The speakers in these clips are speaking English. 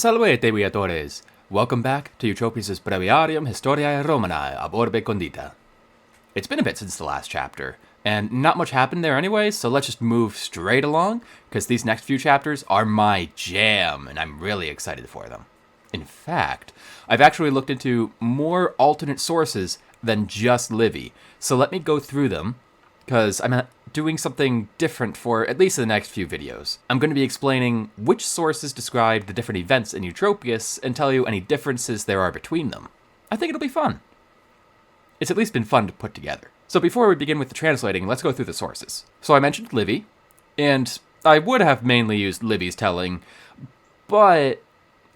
Salvete, viatores! Welcome back to Eutropius Breviarium Historiae Romanae ab orbe condita. It's been a bit since the last chapter, and not much happened there anyway, so let's just move straight along, because these next few chapters are my jam, and I'm really excited for them. In fact, I've actually looked into more alternate sources than just Livy, so let me go through them, because I'm doing something different for at least the next few videos. I'm going to be explaining which sources describe the different events in Eutropius and tell you any differences there are between them. I think it'll be fun. It's at least been fun to put together. So before we begin with the translating, let's go through the sources. So I mentioned Livy, and I would have mainly used Livy's telling, but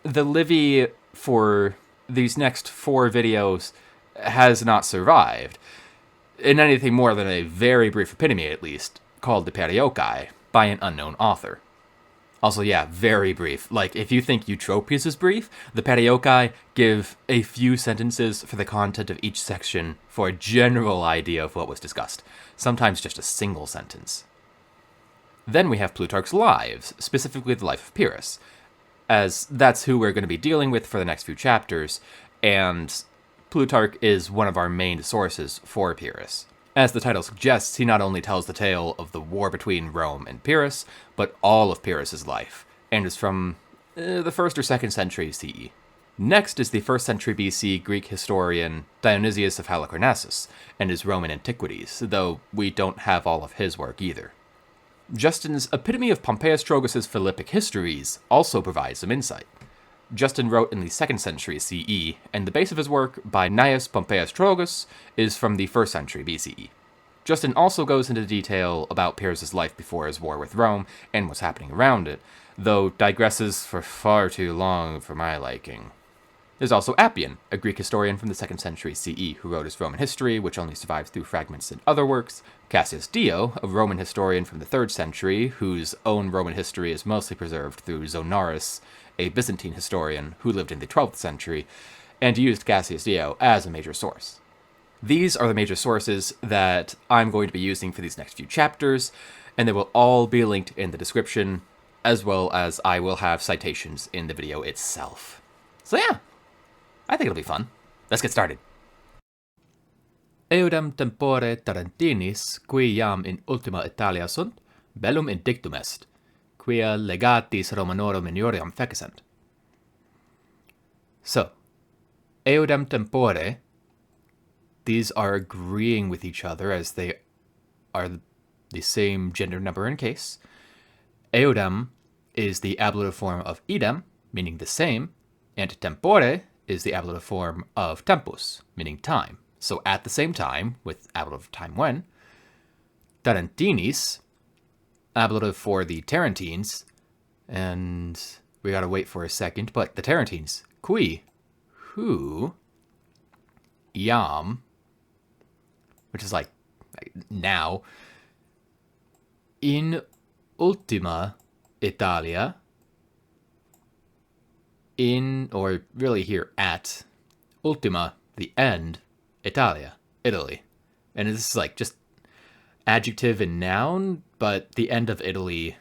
the Livy for these next 4 videos has not survived, in anything more than a very brief epitome at least, called the Periochae, by an unknown author. Also, yeah, very brief. Like, if you think Eutropius is brief, the Periochae give a few sentences for the content of each section for a general idea of what was discussed, sometimes just a single sentence. Then we have Plutarch's Lives, specifically the life of Pyrrhus, as that's who we're going to be dealing with for the next few chapters, and Plutarch is one of our main sources for Pyrrhus. As the title suggests, he not only tells the tale of the war between Rome and Pyrrhus, but all of Pyrrhus's life, and is from the 1st or 2nd century CE. Next is the 1st century BC Greek historian Dionysius of Halicarnassus, and his Roman Antiquities, though we don't have all of his work either. Justin's Epitome of Pompeius Trogus' Philippic Histories also provides some insight. Justin wrote in the 2nd century CE, and the base of his work by Gnaeus Pompeius Trogus is from the 1st century BCE. Justin also goes into detail about Pyrrhus' life before his war with Rome and what's happening around it, though digresses for far too long for my liking. There's also Appian, a Greek historian from the 2nd century CE who wrote his Roman history, which only survives through fragments in other works. Cassius Dio, a Roman historian from the 3rd century, whose own Roman history is mostly preserved through Zonaras, a Byzantine historian who lived in the 12th century, and used Cassius Dio as a major source. These are the major sources that I'm going to be using for these next few chapters, and they will all be linked in the description, as well as I will have citations in the video itself. So yeah, I think it'll be fun. Let's get started. Eodem tempore Tarentinis, qui jam in ultima Italia sunt, bellum indictum est, quia legatis Romanorum minioriam fecissent. So, eodem tempore, these are agreeing with each other as they are the same gender number in case. Eodem is the ablative form of idem, meaning the same, and tempore is the ablative form of tempus, meaning time. So at the same time, with ablative time when, Tarentinis, ablative for the Tarentines, and we gotta wait for a second, but the Tarentines, qui, who, iam, which is like now, in ultima Italia, in, or really here at, ultima, the end, Italia, Italy. And this is like just adjective and noun, but the end of Italy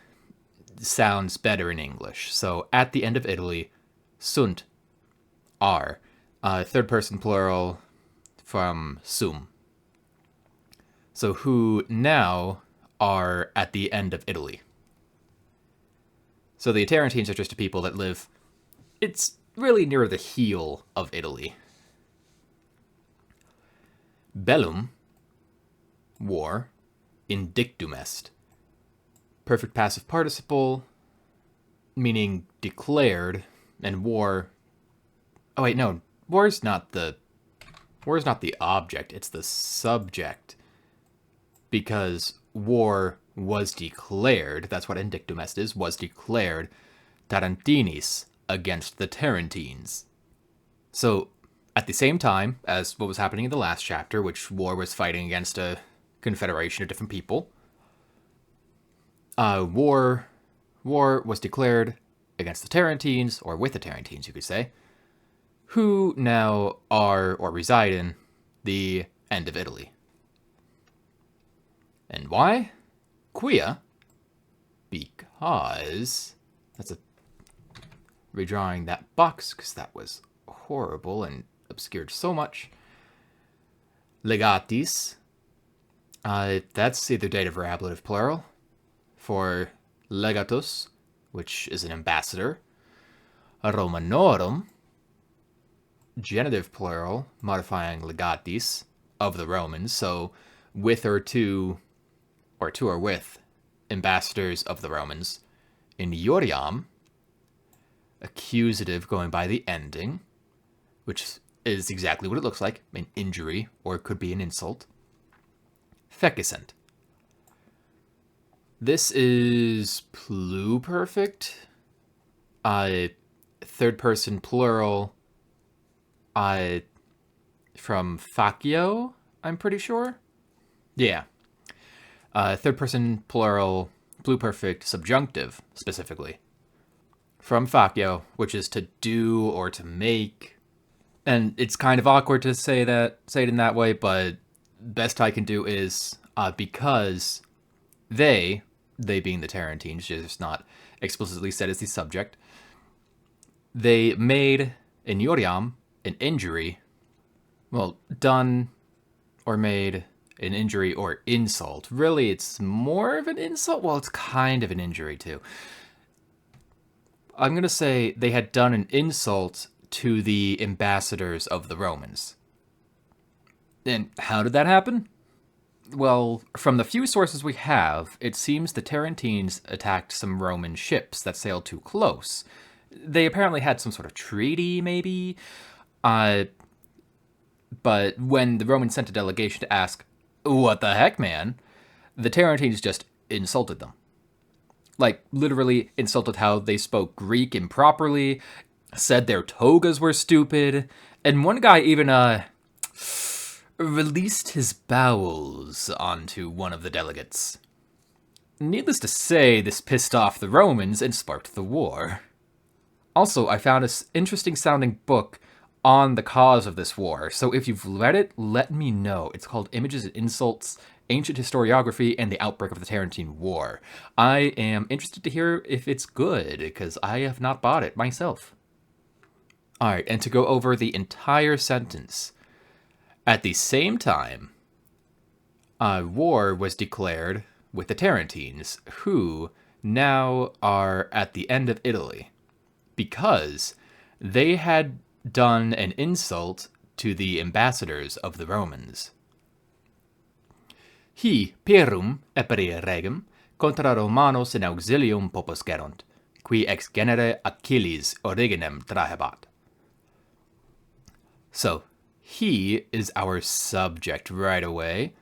sounds better in English. So at the end of Italy, sunt, are, 3rd person plural from sum. So who now are at the end of Italy. So the Tarentines are just a people that live, it's really near the heel of Italy. Bellum, war, indictum est, perfect passive participle, meaning declared, and war, oh wait, no, war is not the object, it's the subject, because war was declared, that's what indictum est is, was declared, Tarentinis, against the Tarentines. So, at the same time as what was happening in the last chapter, which war was fighting against a confederation of different people, war was declared against the Tarentines, or with the Tarentines, you could say, who now are, or reside in, the end of Italy. And why? Quia, because, that's a redrawing that box because that was horrible and obscured so much. Legatis. That's either dative or ablative plural. For legatus, which is an ambassador. Romanorum. Genitive plural, modifying legatis, of the Romans. So with or to or with, ambassadors of the Romans. Injuriam. Accusative going by the ending, which is exactly what it looks like, an injury, or it could be an insult. Fecissent. This is pluperfect. Third person plural. From facio, I'm pretty sure. Yeah. Third person plural, pluperfect subjunctive, specifically. From facio, which is to do or to make. And it's kind of awkward to say it in that way, but best I can do is because they being the Tarentines, just not explicitly said as the subject, they made injuriam, an injury, well, done or made an injury or insult. Really, it's more of an insult? Well, it's kind of an injury, too. I'm going to say they had done an insult to the ambassadors of the Romans. And how did that happen? Well, from the few sources we have, it seems the Tarentines attacked some Roman ships that sailed too close. They apparently had some sort of treaty, maybe? But when the Romans sent a delegation to ask, what the heck, man? The Tarentines just insulted them. Like, literally insulted how they spoke Greek improperly, said their togas were stupid, and one guy even, released his bowels onto one of the delegates. Needless to say, this pissed off the Romans and sparked the war. Also, I found this interesting sounding book on the cause of this war, so if you've read it, let me know. It's called Images and Insults, Ancient Historiography, and the Outbreak of the Tarentine War. I am interested to hear if it's good, because I have not bought it myself. Alright, and to go over the entire sentence. At the same time, war was declared with the Tarentines, who now are at the end of Italy, because they had done an insult to the ambassadors of the Romans. Hi Pyrrhum epere regem contra Romanos in auxilium poposcerunt, qui ex genere Achilles originem trahebat. So, he is our subject right away.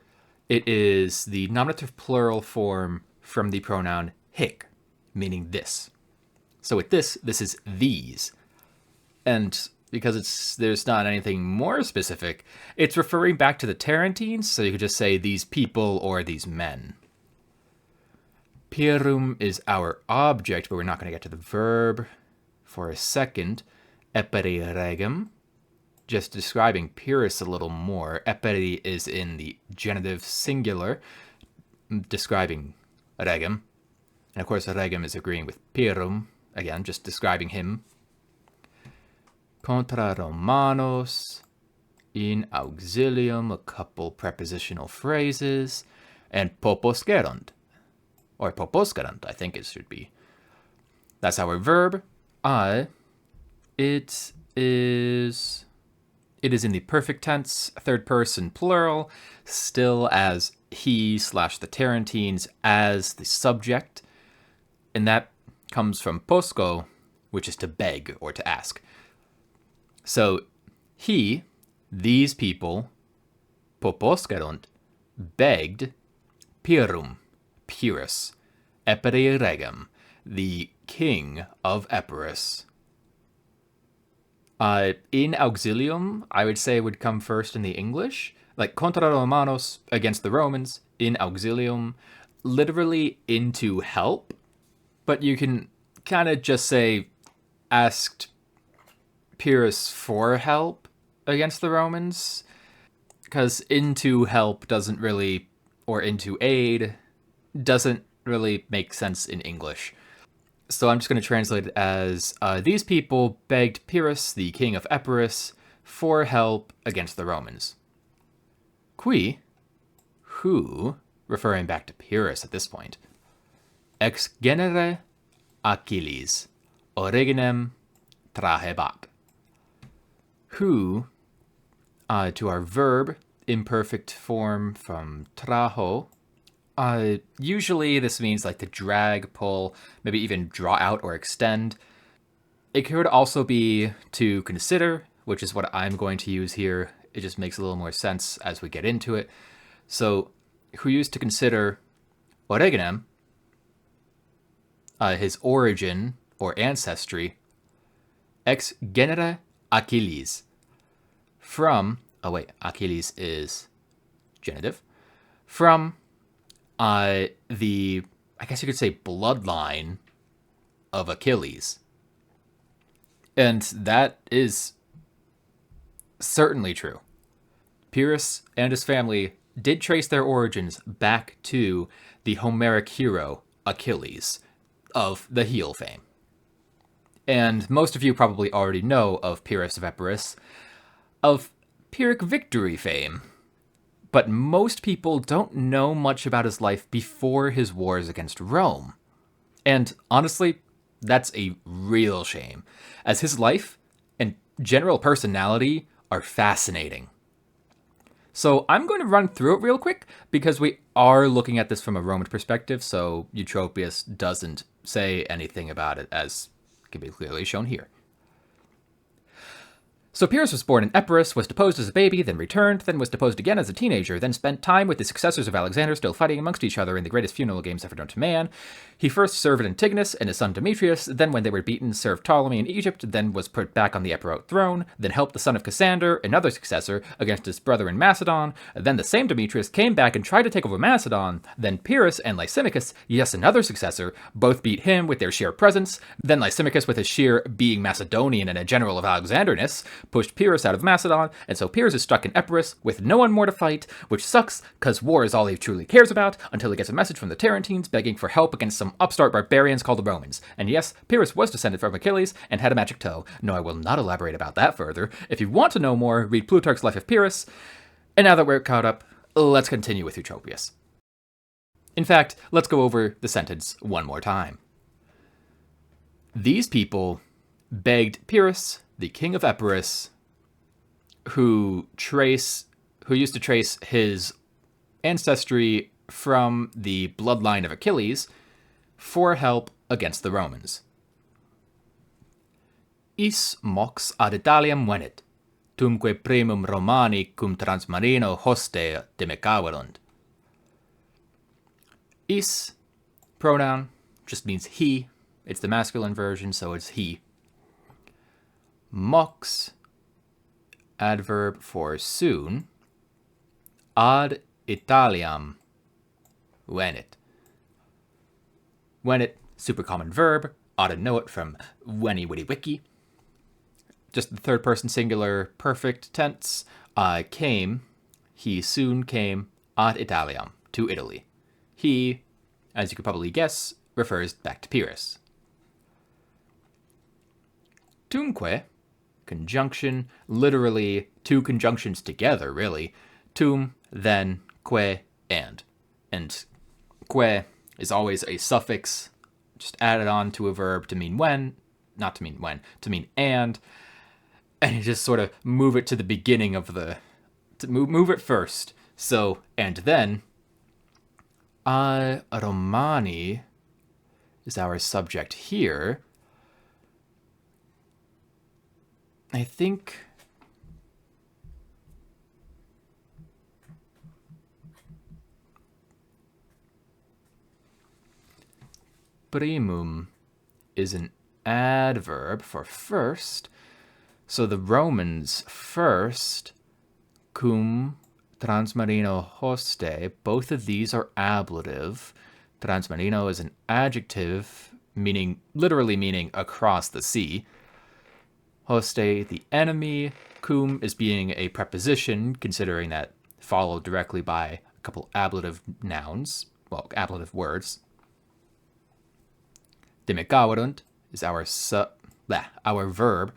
It is the nominative plural form from the pronoun hic, meaning this. So with this is these. And because there's not anything more specific, it's referring back to the Tarentines, so you could just say these people or these men. Pyrrhum is our object, but we're not going to get to the verb for a second. Epere regem, just describing Pyrrhus a little more. Epere is in the genitive singular, describing regem. And of course, regem is agreeing with Pyrrhum, again, just describing him. Contra Romanos, in auxilium, a couple prepositional phrases, and poposcerunt, or poposcerunt, I think it should be. That's our verb. It is in the perfect tense, third person plural, still as he/the Tarentines as the subject, and that comes from posco, which is to beg or to ask. So, these people, poposcerunt, begged Pyrrhum, Pyrrhus, epere regem, the king of Epirus. In auxilium, I would say would come first in the English. Like, contra Romanos, against the Romans, in auxilium, literally into help. But you can kind of just say, asked Pyrrhus for help against the Romans, because into help doesn't really, or into aid, doesn't really make sense in English. So I'm just going to translate it as, these people begged Pyrrhus, the king of Epirus, for help against the Romans. Qui, who, referring back to Pyrrhus at this point, ex genere Achilles, originem trahebat. Who, to our verb, imperfect form from traho, usually this means like to drag, pull, maybe even draw out or extend. It could also be to consider, which is what I'm going to use here. It just makes a little more sense as we get into it. So, who used to consider originem, his origin or ancestry, ex genere Achilles, from, Achilles is genitive, from the, I guess you could say, bloodline of Achilles. And that is certainly true. Pyrrhus and his family did trace their origins back to the Homeric hero Achilles of the heel fame. And most of you probably already know of Pyrrhus of Epirus, of Pyrrhic victory fame. But most people don't know much about his life before his wars against Rome. And honestly, that's a real shame, as his life and general personality are fascinating. So I'm going to run through it real quick, because we are looking at this from a Roman perspective, so Eutropius doesn't say anything about it, as can be clearly shown here. So Pyrrhus was born in Epirus, was deposed as a baby, then returned, then was deposed again as a teenager, then spent time with the successors of Alexander, still fighting amongst each other in the greatest funeral games ever known to man. He first served Antigonos and his son Demetrius, then when they were beaten served Ptolemy in Egypt, then was put back on the Epirot throne, then helped the son of Cassander, another successor, against his brother in Macedon, then the same Demetrius came back and tried to take over Macedon, then Pyrrhus and Lysimachus, yes another successor, both beat him with their sheer presence, then Lysimachus with his sheer being Macedonian and a general of Alexanderness, pushed Pyrrhus out of Macedon, and so Pyrrhus is stuck in Epirus with no one more to fight, which sucks, cause war is all he truly cares about, until he gets a message from the Tarentines begging for help against some upstart barbarians called the Romans. And yes, Pyrrhus was descended from Achilles and had a magic toe. No, I will not elaborate about that further. If you want to know more, read Plutarch's Life of Pyrrhus. And now that we're caught up, let's continue with Eutropius. In fact, let's go over the sentence one more time. These people begged Pyrrhus, the king of Epirus, who used to trace his ancestry from the bloodline of Achilles, for help against the Romans. Is mox ad Italiam venit, tumque primum Romani cum transmarino hoste demecaverunt. Is, pronoun, just means he. It's the masculine version, so it's he. Mox, adverb for soon, ad Italiam venit. Venit, super common verb, ought to know it from Weni Witty Wiki. Just the third person singular perfect tense, came, he soon came, ad Italiam, to Italy. He, as you could probably guess, refers back to Pyrrhus. Tumque, conjunction, literally two conjunctions together, really. Tum, then, que, and. And que is always a suffix, just added on to a verb to mean when, not to mean when, to mean and you just sort of move it to the beginning of move it first. So, and then, Romani is our subject here. I think primum is an adverb for first. So the Romans first, cum transmarino hoste, both of these are ablative. Transmarino is an adjective, literally meaning across the sea. Hoste, the enemy. Cum is being a preposition, considering that followed directly by a couple ablative nouns, ablative words. Demicaverunt is our our verb.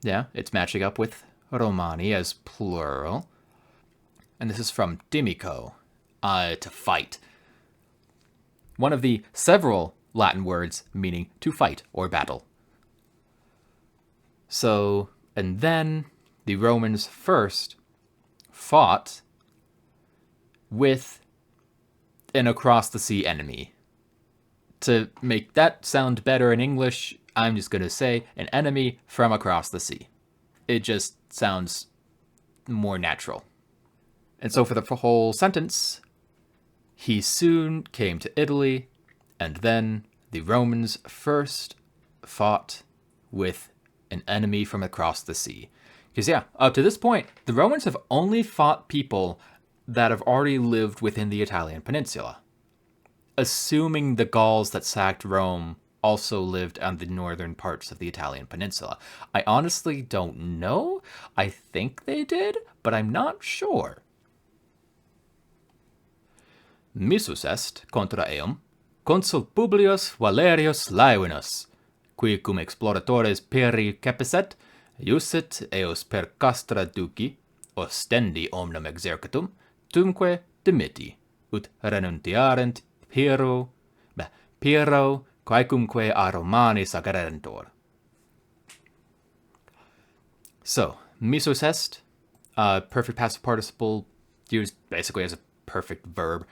Yeah, it's matching up with Romani as plural. And this is from dimico, to fight. One of the several Latin words meaning to fight or battle. So, and then the Romans first fought with an across-the-sea enemy. To make that sound better in English, I'm just going to say an enemy from across the sea. It just sounds more natural. And so for the whole sentence, he soon came to Italy, and then the Romans first fought with an enemy from across the sea. Because yeah, up to this point, the Romans have only fought people that have already lived within the Italian peninsula. Assuming the Gauls that sacked Rome also lived on the northern parts of the Italian peninsula. I honestly don't know. I think they did, but I'm not sure. Missus est contra eum consul Publius Valerius Laevinus, qui cum exploratores peri capiset, iusit eos per castra duci, ostendi omnem exercitum, tumque dimitti, ut renuntiarent Pyrrho, quaecumque a Romanis aggerentor. So, missus est, perfect passive participle, used basically as a perfect verb.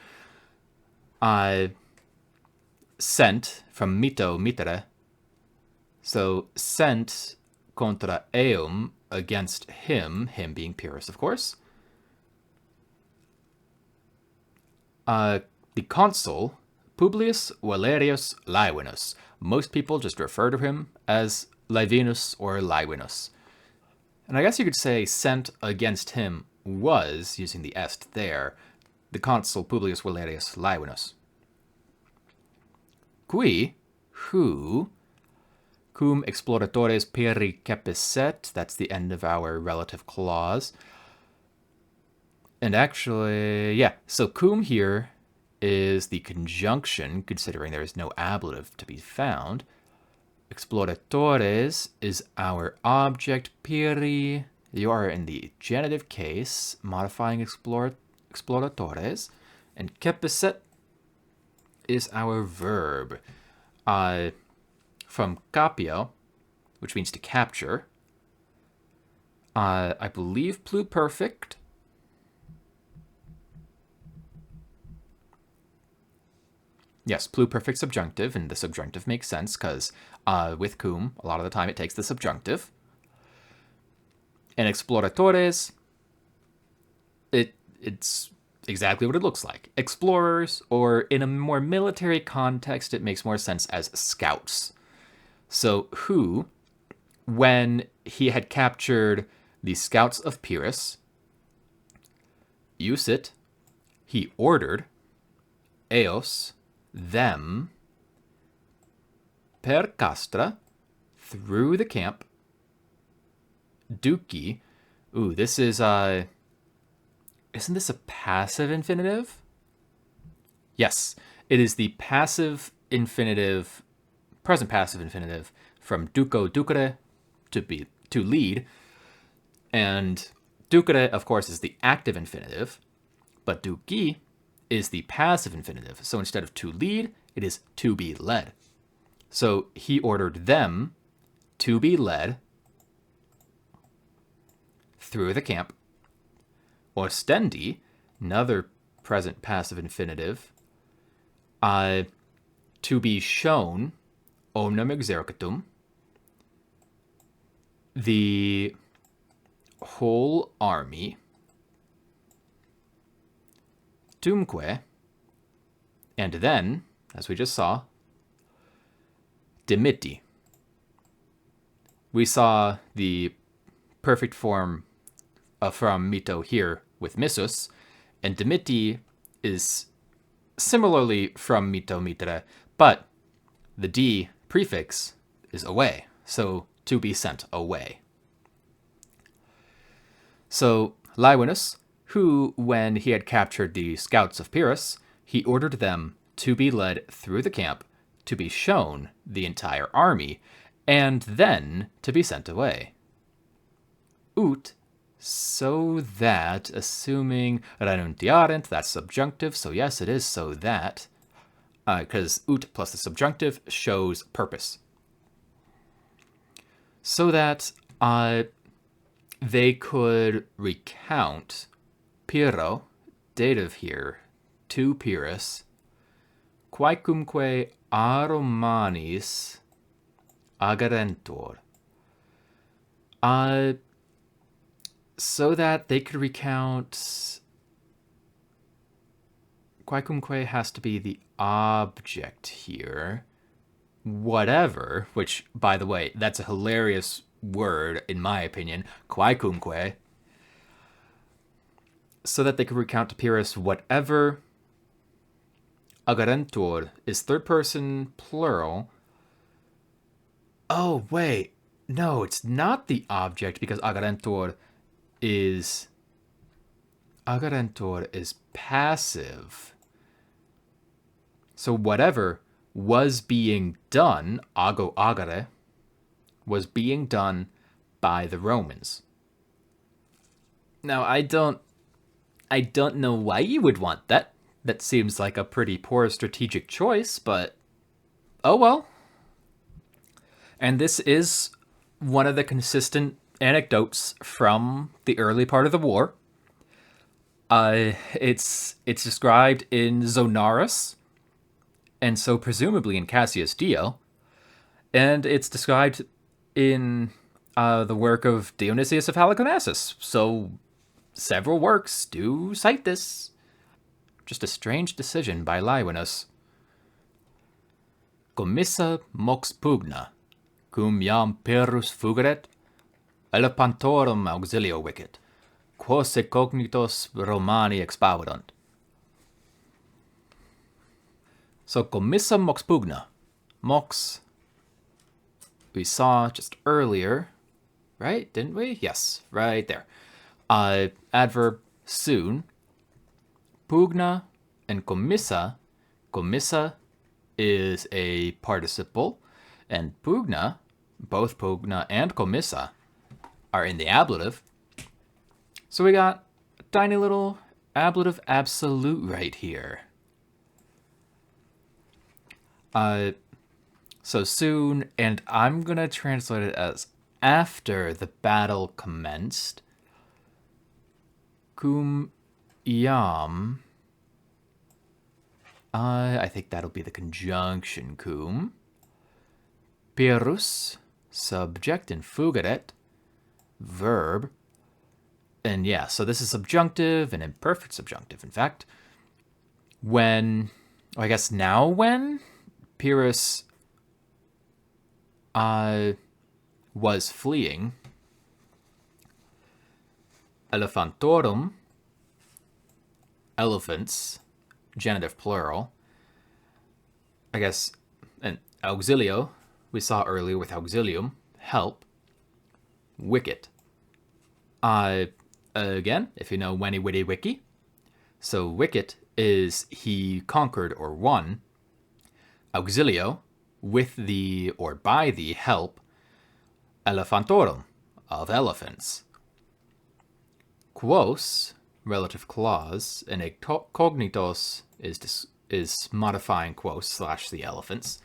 Sent, from mito, mittere. So, sent contra eum, against him being Pyrrhus, of course. The consul, Publius Valerius Laevinus. Most people just refer to him as Laevinus or Laevinus. And I guess you could say sent against him was, using the est there, the consul Publius Valerius Laevinus. Qui, who, cum exploratores peri capiset, that's the end of our relative clause. And actually, yeah, so cum here is the conjunction, considering there is no ablative to be found. Exploratores is our object. Peri, you are in the genitive case, modifying exploratores. And capiset is our verb. From capio, which means to capture. I believe pluperfect. Yes, pluperfect subjunctive, and the subjunctive makes sense because with cum, a lot of the time it takes the subjunctive. And exploratores, it's exactly what it looks like. Explorers, or in a more military context, it makes more sense as scouts. So who, when he had captured the scouts of Pyrrhus, usit, he ordered, eos, them, per castra, through the camp, duci, ooh, this is, isn't this a passive infinitive? Yes, it is the passive infinitive, present passive infinitive, from duco, ducere, to lead, and ducere, of course, is the active infinitive, but duci is the passive infinitive. So instead of to lead, it is to be led. So he ordered them to be led through the camp. Ostendi, another present passive infinitive, to be shown, omnem exercitum, the whole army, tumque, and then, as we just saw, dimitti. We saw the perfect form from mito here with missus, and dimitti is similarly from mito mittere, but the d prefix is away, so to be sent away. So Laevinus, who, when he had captured the scouts of Pyrrhus, he ordered them to be led through the camp, to be shown the entire army, and then to be sent away. Ut, so that, assuming renuntiarent, that's subjunctive, so yes, it is so that, because ut plus the subjunctive shows purpose. So that they could recount Pyrrho, dative here, to Pyrrhus, quaecumque a Romanis agerentur. So that they could recount... Quaecumque has to be the object here. Whatever, which, by the way, that's a hilarious word, in my opinion, quaecumque. So that they could recount to Pyrrhus whatever. Agerentur is third person plural. Oh, wait. No, it's not the object, because agerentur is passive. So whatever was being done, ago agere, was being done by the Romans. Now, I don't know why you would want that. That seems like a pretty poor strategic choice, but oh well. And this is one of the consistent anecdotes from the early part of the war. It's described in Zonaras, and so presumably in Cassius Dio, and it's described in the work of Dionysius of Halicarnassus, so several works do cite this. Just a strange decision by Laevinus. Commissa mox pugna, cum iam Pyrrhus fugeret, elepantorum auxilio vicet, quos cognitos Romani expavidunt. So commissa mox pugna. Mox, we saw just earlier, right? Didn't we? Yes, right there. Adverb soon. Pugna and commissa. Commissa is a participle, and pugna, both pugna and commissa, are in the ablative. So we got a tiny little ablative absolute right here. So soon, and I'm gonna translate it as after the battle commenced. Cum iam. I think that'll be the conjunction cum. Pyrrhus, subject, and fugeret, verb. And yeah, so this is subjunctive and imperfect subjunctive. In fact, when, I guess now when Pyrrhus was fleeing, elephantorum, elephants, genitive plural, I guess, and auxilio, we saw earlier with auxilium, help, wicket. Again, if you know Weni Witty Wiki, so wicket is he conquered or won. Auxilio, with the or by the help, elephantorum, of elephants. Quos, relative clause, and a cognitos is modifying quos / the elephants.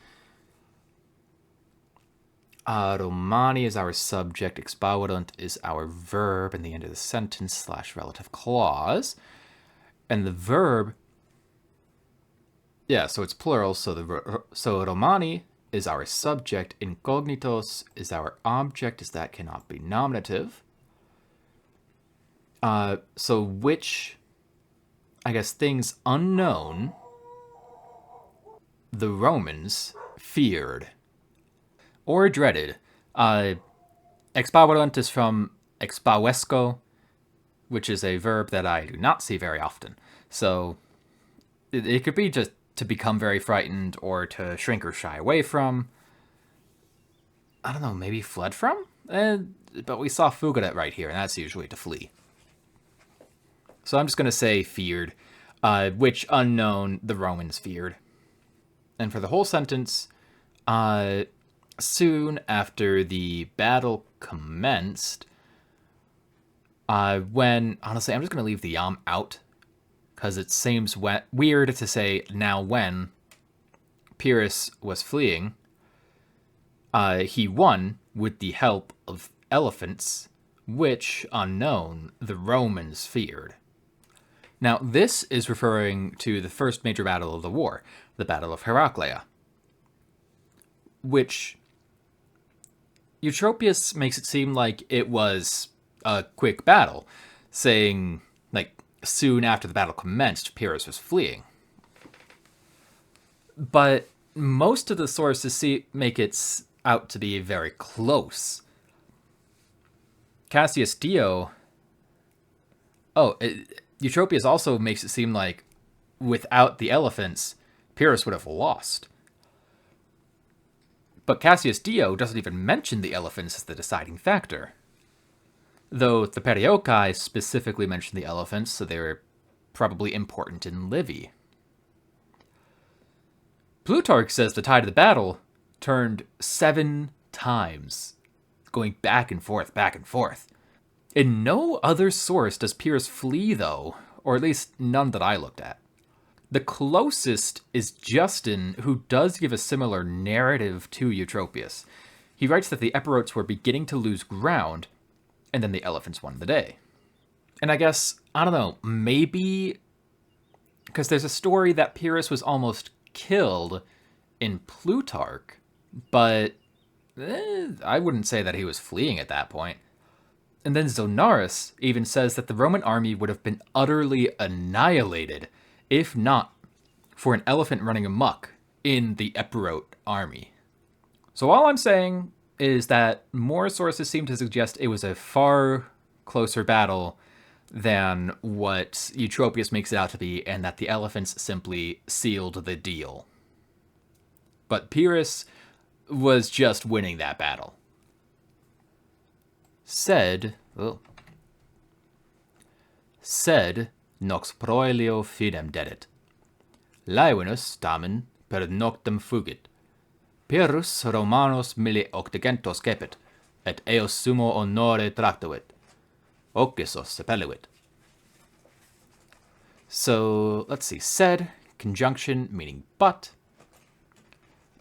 Romani is our subject, expavidunt is our verb in the end of the sentence / relative clause. And the verb, yeah, so it's plural, so Romani is our subject, incognitos is our object, as that cannot be nominative. So which, I guess, things unknown the Romans feared or dreaded. Expavidunt is from expavesco, which is a verb that I do not see very often. So it could be just to become very frightened or to shrink or shy away from. I don't know, maybe fled from? But we saw fugeret right here, and that's usually to flee. So I'm just going to say feared. which unknown the Romans feared. And for the whole sentence, soon after the battle commenced, when, honestly, I'm just going to leave the out, because it seems weird to say now when Pyrrhus was fleeing, he won with the help of elephants, which, unknown, the Romans feared. Now, this is referring to the first major battle of the war, the Battle of Periochae, which Eutropius makes it seem like it was a quick battle, saying, like, soon after the battle commenced, Pyrrhus was fleeing. But most of the sources make it out to be very close. Cassius Dio... Eutropius also makes it seem like without the elephants, Pyrrhus would have lost. But Cassius Dio doesn't even mention the elephants as the deciding factor. Though the Periochae specifically mention the elephants, so they were probably important in Livy. Plutarch says the tide of the battle turned 7 times, going back and forth, back and forth. In no other source does Pyrrhus flee, though, or at least none that I looked at. The closest is Justin, who does give a similar narrative to Eutropius. He writes that the Epirotes were beginning to lose ground, and then the elephants won the day. And I guess, I don't know, maybe... because there's a story that Pyrrhus was almost killed in Plutarch, but I wouldn't say that he was fleeing at that point. And then Zonaras even says that the Roman army would have been utterly annihilated if not for an elephant running amok in the Epirote army. So all I'm saying is that more sources seem to suggest it was a far closer battle than what Eutropius makes it out to be, and that the elephants simply sealed the deal. But Pyrrhus was just winning that battle. Sed nox proelio fidem dedit. Laevinus tamen per noctem fugit. Pyrrhus Romanos mille octogentos cepit, et eos sumo honore tractuit. Occisos sepelluit. So, let's see. Sed, conjunction meaning but.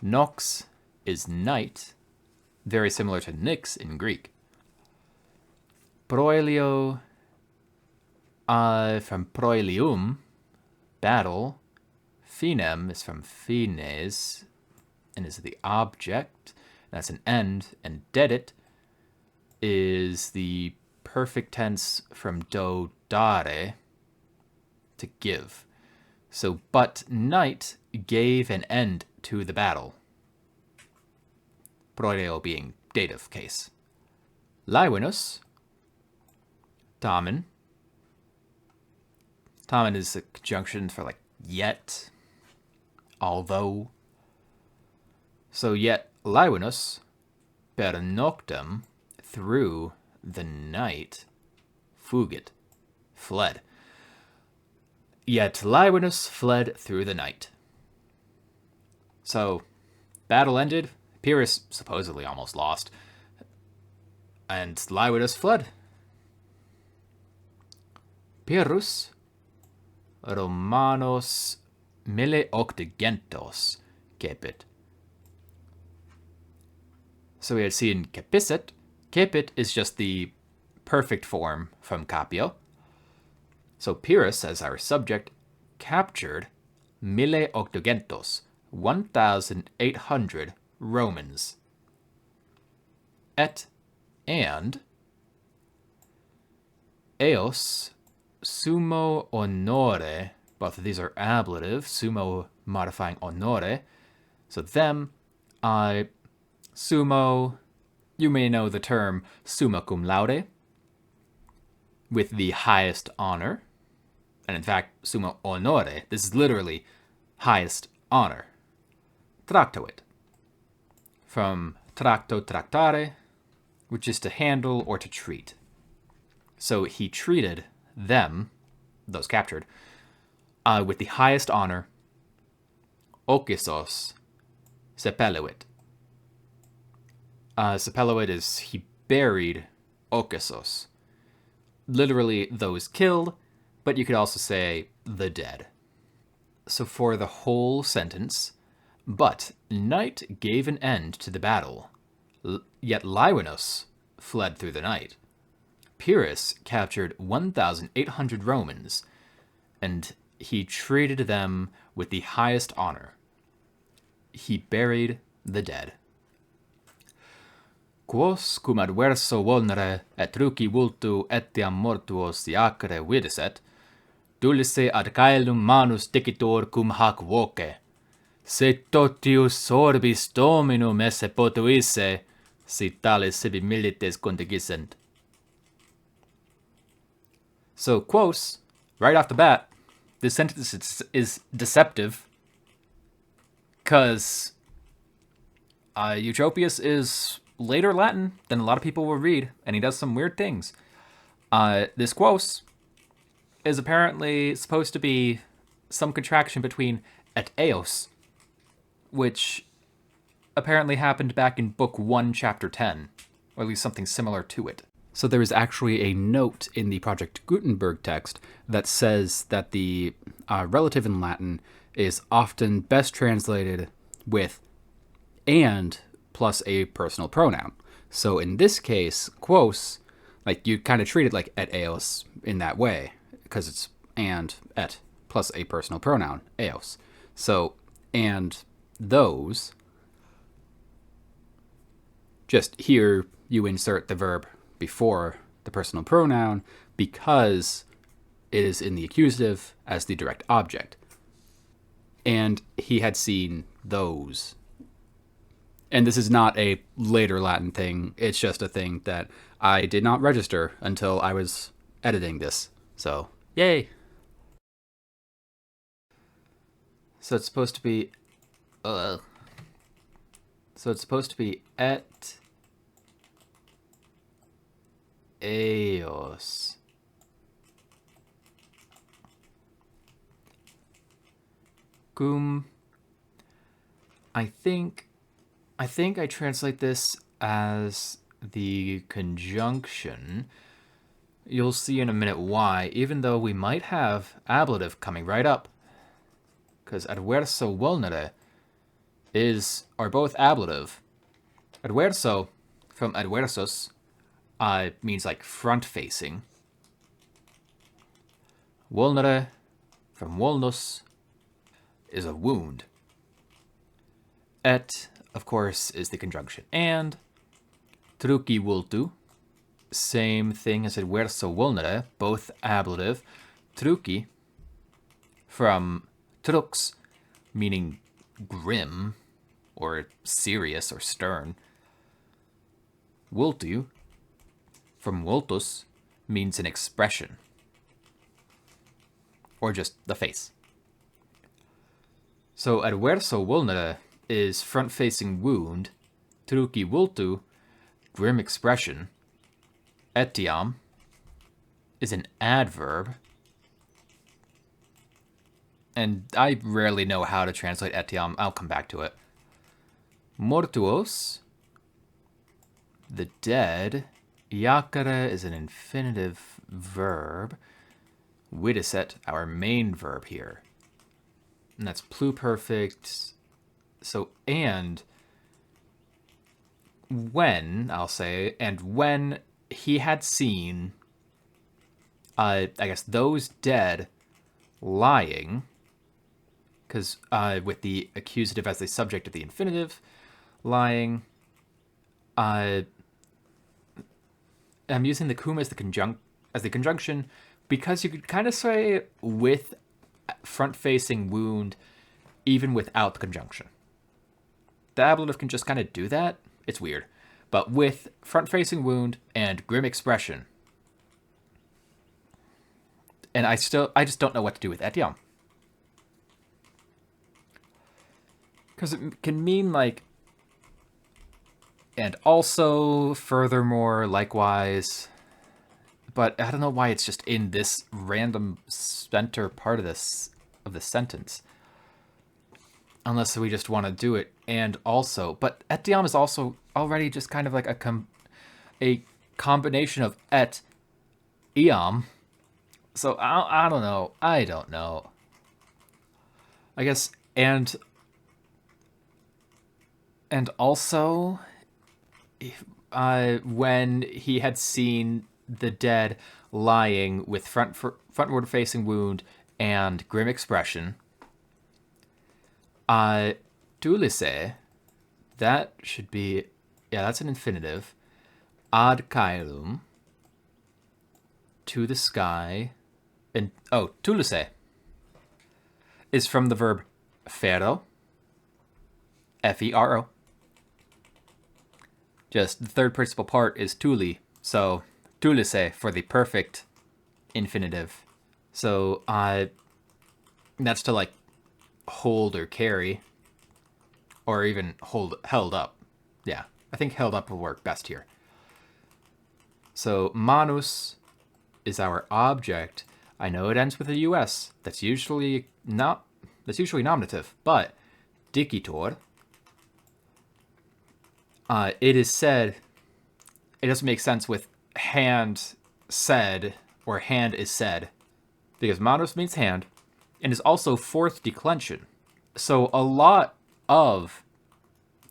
Nox is night, very similar to nix in Greek. Proelio, from proelium, battle. Finem is from fines, and is the object. That's an end. And dedit is the perfect tense from do dare, to give. So, but night gave an end to the battle. Proelio being dative case. Laevinus, tamen. Tamen is a conjunction for like yet, although. So yet Laevinus per noctem, through the night, fugit, fled. Yet Laevinus fled through the night. So, battle ended. Pyrrhus supposedly almost lost. And Laevinus fled. Pyrrhus Romanos mille octogentos cepit. So we had seen capisset. Cepit is just the perfect form from capio. So Pyrrhus, as our subject, captured mille octogentos, 1,800 Romans. And eos sumo honore, both of these are ablative, sumo modifying honore, so them, sumo, you may know the term summa cum laude, with the highest honor, and in fact, summa honore, this is literally highest honor. Tractuit, from tracto tractare, which is to handle or to treat. So he treated them, those captured, with the highest honor, Okisos sepeluit. Sepeluit is he buried Okisos. Literally those killed, but you could also say the dead. So for the whole sentence, but night gave an end to the battle, yet Lyonus fled through the night. Pyrrhus captured 1,800 Romans, and he treated them with the highest honor. He buried the dead. Quos cum adverso vulnere et truci vultu etiam mortuos iacere videset, dulce ad caelum manus dicitur cum hac voce, se totius orbis dominum esse potuisse, si tales sibi milites contingissent. So, quos, right off the bat, this sentence is deceptive, because Eutropius is later Latin than a lot of people will read, and he does some weird things. This quos is apparently supposed to be some contraction between et eos, which apparently happened back in Book 1, Chapter 10, or at least something similar to it. So there is actually a note in the Project Gutenberg text that says that the relative in Latin is often best translated with and plus a personal pronoun. So in this case, quos, like you kind of treat it like et eos in that way, because it's and et plus a personal pronoun, eos. So, and those, just here you insert the verb before the personal pronoun because it is in the accusative as the direct object. And he had seen those. And this is not a later Latin thing. It's just a thing that I did not register until I was editing this. So, yay! So it's supposed to be... So it's supposed to be et eos. Cum. I think I translate this as the conjunction. You'll see in a minute why, even though we might have ablative coming right up. Because adverso vulnere are both ablative. Adverso, from adversus, means like front-facing. Vulnere, from vulnus, is a wound. Et, of course, is the conjunction and. Truci vultu, same thing as adverso vulnere, both ablative. Truci, from trux, meaning grim, or serious, or stern. Vultu, from vultus, means an expression, or just the face. So adverso vulnere is front-facing wound, truci vultu, grim expression. Etiam is an adverb, and I rarely know how to translate etiam. I'll come back to it. Mortuos, the dead. Iacere is an infinitive verb. Videset, our main verb here. And that's pluperfect. So, and when, I'll say, and when he had seen, I guess, those dead lying, because with the accusative as the subject of the infinitive, lying, I'm using the cum as the conjunction because you could kind of say with front-facing wound even without the conjunction. The ablative can just kind of do that. It's weird. But with front-facing wound and grim expression. And I just don't know what to do with etiam. Because it can mean like, and also, furthermore, likewise. But I don't know why it's just in this random center part of this of the sentence. Unless we just want to do it and also. But etiam is also already just kind of like a combination of et, iam. So I don't know. I don't know. I guess and also, when he had seen the dead lying with frontward-facing wound and grim expression, Tulise, that should be, yeah, that's an infinitive. Ad caelum, to the sky, and Tulise is from the verb fero, F-E-R-O. Just the third participle part is tuli, so tulise for the perfect infinitive. So that's to like hold or carry, or even held up. Yeah, I think held up will work best here. So manus is our object. I know it ends with a US. That's usually nominative, but dicitor. It is said. It doesn't make sense with hand said or hand is said, because manus means hand, and is also fourth declension. So a lot of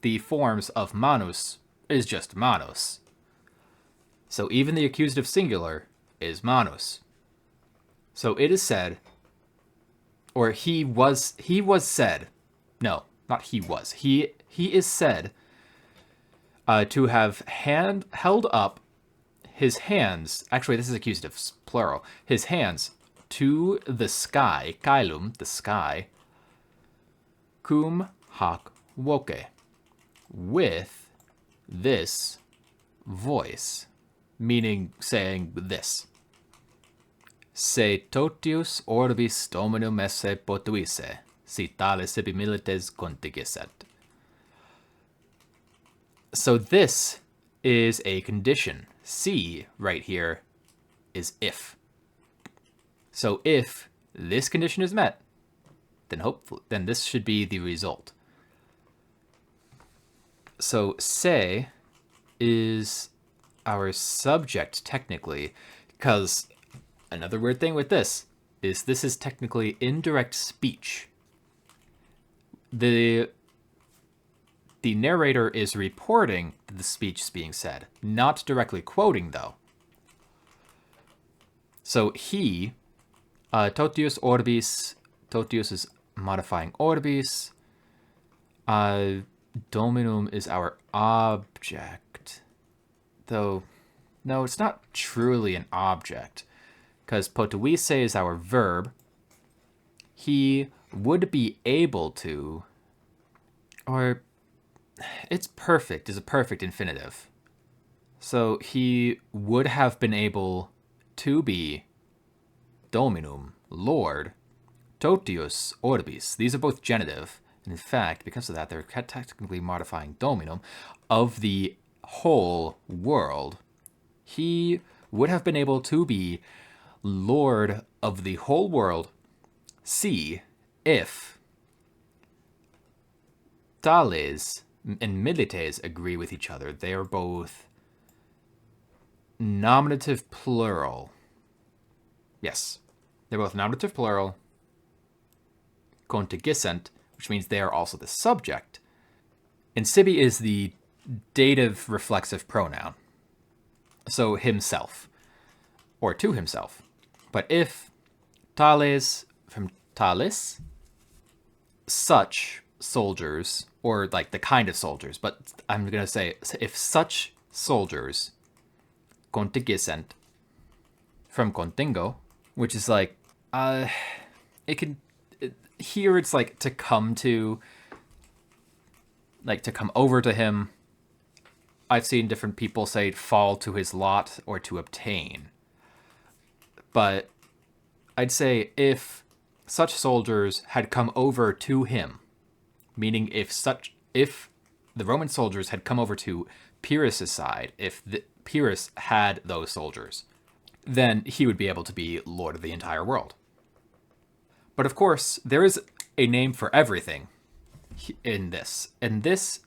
the forms of manus is just manus. So even the accusative singular is manus. So it is said, or he was said. No, not he was. He is said to have held up his hands. Actually, this is accusative, plural. His hands to the sky, caelum, the sky, cum hac voce, with this voice, meaning saying this. Se totius orbis dominum esse potuisse, si tale sibi milites contigisset. So this is a condition. C right here is if. So if this condition is met, then this should be the result. So se is our subject technically, because another weird thing with this is technically indirect speech. The narrator is reporting that the speech is being said, not directly quoting, though. So he, totius orbis, totius is modifying orbis, dominum is our object. Though, no, it's not truly an object, because potuisse is our verb. He would be able to, or it's perfect is a perfect infinitive. So he would have been able to be dominum, Lord, totius orbis. These are both genitive. And in fact, because of that, they're technically modifying dominum of the whole world. He would have been able to be Lord of the whole world. See if tales and milites agree with each other. They are both nominative plural. Yes, they're both nominative plural. Contigissent, which means they are also the subject. And sibi is the dative reflexive pronoun. So himself, or to himself. But if tales, from talis, such soldiers, or like the kind of soldiers, but I'm going to say if such soldiers, contingissent, from contingo, which is like, here it's like to come to, like to come over to him. I've seen different people say fall to his lot or to obtain. But I'd say if such soldiers had come over to him, meaning if the Roman soldiers had come over to Pyrrhus' side, if Pyrrhus had those soldiers, then he would be able to be lord of the entire world. But of course, there is a name for everything in this. And this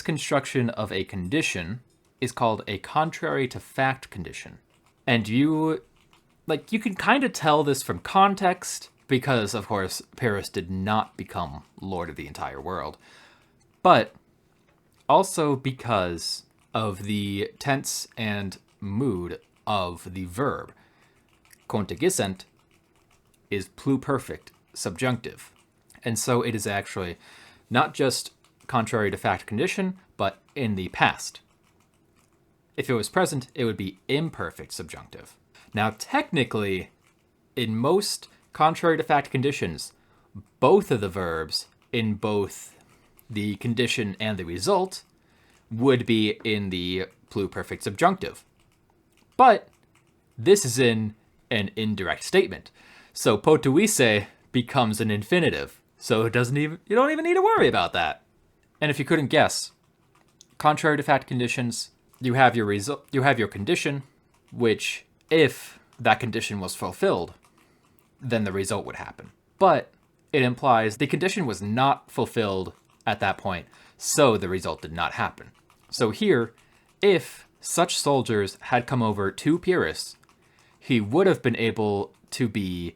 construction of a condition is called a contrary to fact condition. And you can kind of tell this from context, because, of course, Pyrrhus did not become lord of the entire world. But also because of the tense and mood of the verb. Contingissent is pluperfect subjunctive. And so it is actually not just contrary to fact condition, but in the past. If it was present, it would be imperfect subjunctive. Now, technically, in most contrary to fact conditions, both of the verbs in both the condition and the result would be in the pluperfect subjunctive. But this is in an indirect statement. So potuisse becomes an infinitive. So you don't even need to worry about that. And if you couldn't guess, contrary to fact conditions, you have your result, you have your condition, which if that condition was fulfilled, then the result would happen. But it implies the condition was not fulfilled at that point, so the result did not happen. So here, if such soldiers had come over to Pyrrhus, he would have been able to be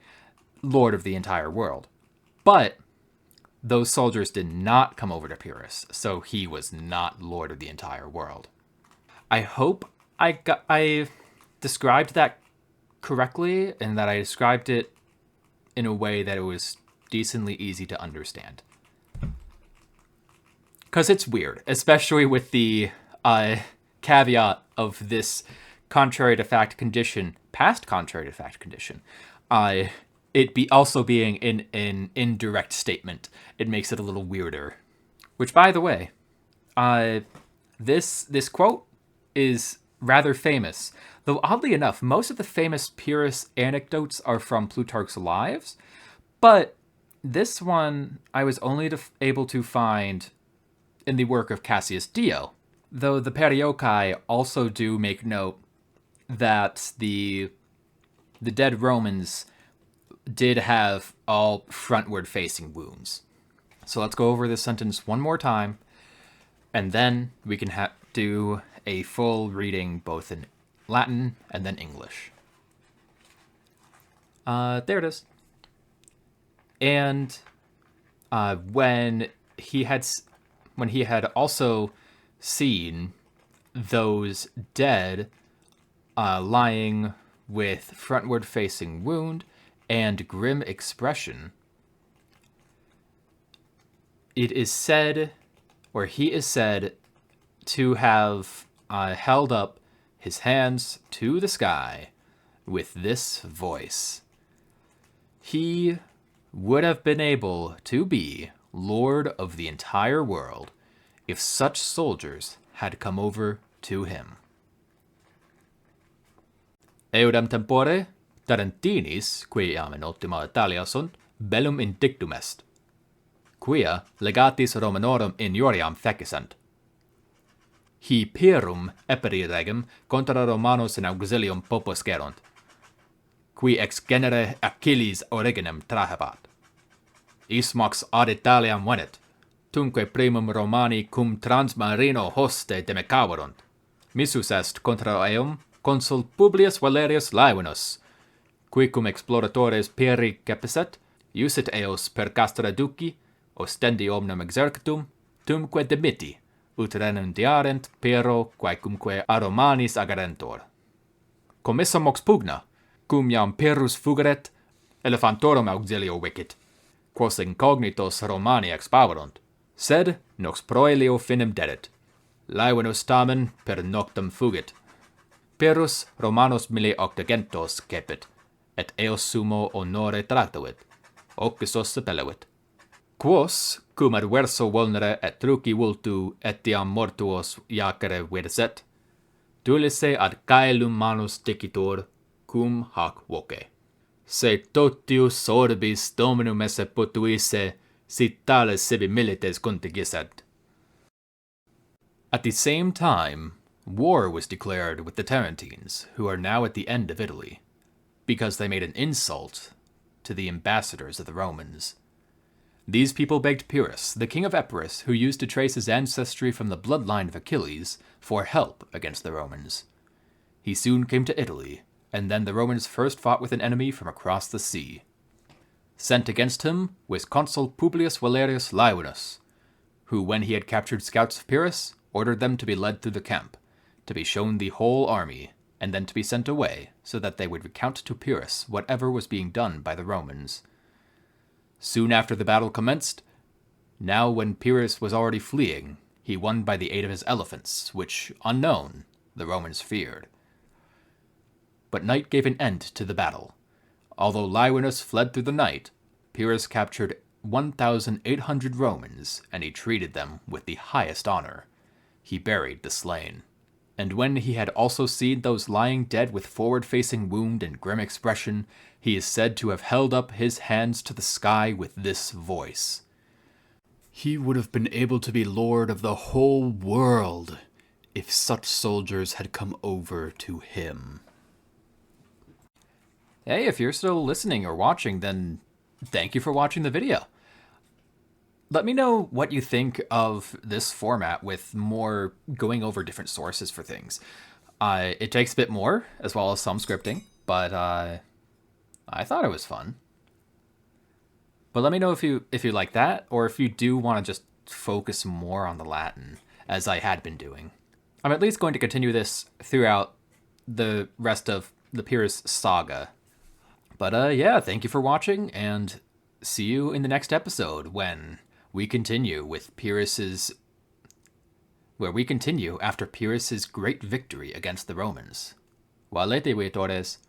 lord of the entire world. But those soldiers did not come over to Pyrrhus, so he was not lord of the entire world. I hope I described that correctly, and that I described it in a way that it was decently easy to understand. Because it's weird, especially with the caveat of this contrary to fact condition, past contrary to fact condition, also being in an indirect statement. It makes it a little weirder. Which, by the way, this quote is rather famous. Though oddly enough, most of the famous Pyrrhus anecdotes are from Plutarch's Lives, but this one I was only able to find in the work of Cassius Dio, though the Periochae also do make note that the dead Romans did have all frontward-facing wounds. So let's go over this sentence one more time, and then we can do a full reading both in Latin and then English. There it is. And when he had also seen those dead lying with frontward-facing wound and grim expression, he is said to have held up his hands to the sky with this voice. He would have been able to be lord of the entire world if such soldiers had come over to him. Eudam tempore Tarentinis, quiam in optima Italia sunt, bellum indictum est, quia legatis Romanorum injuriam fecissant. Hi Pyrrhum eperi regem contra Romanos in auxilium popuscerunt, qui ex genere Achilles originem trahebat. Ismox ad Italiam venet, tunque primum Romani cum transmarino hoste demecaverunt. Missus est contra eum consul Publius Valerius Laevinus, qui cum exploratores Pyrrhi capiset, usit eos per castra duci, ostendi omnem exercitum, tumque demitti, ut renuntiarent Pyrrho quaecumque a Romanis agarentor. Commissa mox pugna, cum iam Pyrrhus fugeret, elephantorum auxilio vicit, quos incognitos Romani expaverunt, sed nox proelio finem deret. Laevinus tamen per noctem fugit. Pyrrhus Romanos mille octogentos cepit, et eos sumo honore tractuit, occisos sepelluit. Quos, cum adverso vulnere et truci vultu etiam mortuos iacere verset, dulisse ad caelum manus dicitur, cum hac voce. Se totius orbis dominum esse potuisse, si tales sibi milites contingissent. At the same time, war was declared with the Tarentines, who are now at the end of Italy, because they made an insult to the ambassadors of the Romans. These people begged Pyrrhus, the king of Epirus, who used to trace his ancestry from the bloodline of Achilles, for help against the Romans. He soon came to Italy, and then the Romans first fought with an enemy from across the sea. Sent against him was Consul Publius Valerius Laevinus, who, when he had captured scouts of Pyrrhus, ordered them to be led through the camp, to be shown the whole army, and then to be sent away, so that they would recount to Pyrrhus whatever was being done by the Romans. Soon after the battle commenced, now when Pyrrhus was already fleeing, he won by the aid of his elephants, which, unknown, the Romans feared. But night gave an end to the battle. Although Laevinus fled through the night, Pyrrhus captured 1,800 Romans, and he treated them with the highest honor. He buried the slain. And when he had also seen those lying dead with forward-facing wound and grim expression, he is said to have held up his hands to the sky with this voice: "He would have been able to be lord of the whole world if such soldiers had come over to him." Hey, if you're still listening or watching, then thank you for watching the video. Let me know what you think of this format with more going over different sources for things. It takes a bit more, as well as some scripting, but I thought it was fun. But let me know if you like that, or if you do want to just focus more on the Latin, as I had been doing. I'm at least going to continue this throughout the rest of the Pyrrhus saga. But yeah, thank you for watching, and see you in the next episode when we continue after Pyrrhus's great victory against the Romans. Valete, Veitores.